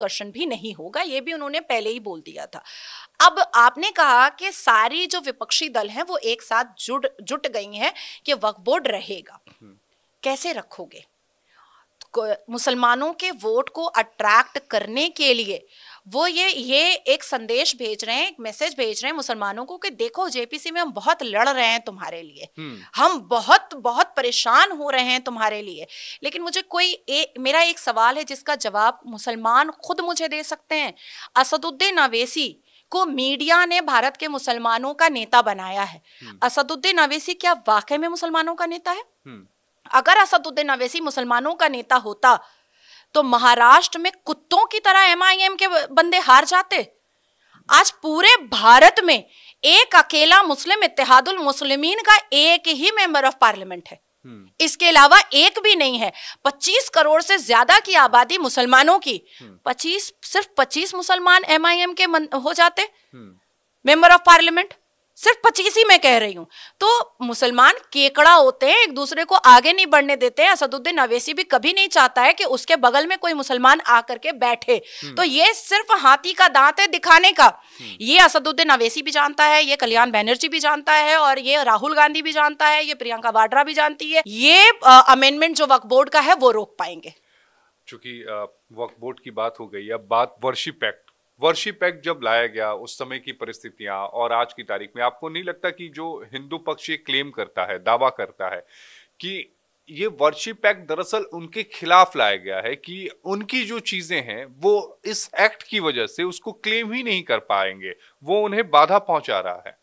Question भी नहीं होगा, ये भी उन्होंने पहले ही बोल दिया था। अब आपने कहा कि सारी जो विपक्षी दल हैं वो एक साथ जुट गई हैं कि वक्फ बोर्ड रहेगा। कैसे रखोगे? मुसलमानों के वोट को अट्रैक्ट करने के लिए वो ये एक संदेश भेज रहे हैं, एक मैसेज भेज रहे हैं मुसलमानों को कि देखो जेपीसी में हम बहुत लड़ रहे हैं तुम्हारे लिए, हम बहुत बहुत परेशान हो रहे हैं तुम्हारे लिए। लेकिन मुझे मेरा एक सवाल है जिसका जवाब मुसलमान खुद मुझे दे सकते हैं। असदुद्दीन अवैसी को मीडिया ने भारत के मुसलमानों का नेता बनाया है। असदुद्दीन अवैसी क्या वाकई में मुसलमानों का नेता है? अगर असदुद्दीन अवैसी मुसलमानों का नेता होता तो महाराष्ट्र में कुत्तों की तरह एमआईएम के बंदे हार जाते। आज पूरे भारत में एक अकेला मुस्लिम इत्तेहादुल मुस्लिमीन का एक ही मेंबर ऑफ पार्लियामेंट है, इसके अलावा एक भी नहीं है। 25 करोड़ से ज्यादा की आबादी मुसलमानों की, सिर्फ 25 मुसलमान एमआईएम के हो जाते मेंबर ऑफ पार्लियामेंट, सिर्फ 25 ही मैं कह रही हूं। तो मुसलमान केकड़ा होते हैं, एक दूसरे को आगे नहीं बढ़ने देते हैं। असदुद्दीन अवैसी भी कभी नहीं चाहता है कि उसके बगल में कोई मुसलमान आकर के बैठे। तो ये सिर्फ हाथी का दांत है दिखाने का। ये असदुद्दीन अवैसी भी जानता है, ये कल्याण बनर्जी भी जानता है, और ये राहुल गांधी भी जानता है, ये प्रियंका वाड्रा भी जानती है। ये अमेंडमेंट जो वक्फ बोर्ड का है वो रोक पाएंगे। चूंकि वक्फ बोर्ड की बात हो गई, अब बात वर्शिप एक्ट जब लाया गया उस समय की परिस्थितियां और आज की तारीख में, आपको नहीं लगता कि जो हिंदू पक्ष ये क्लेम करता है, दावा करता है कि ये वर्शिप एक्ट दरअसल उनके खिलाफ लाया गया है, कि उनकी जो चीजें हैं वो इस एक्ट की वजह से उसको क्लेम ही नहीं कर पाएंगे, वो उन्हें बाधा पहुंचा रहा है?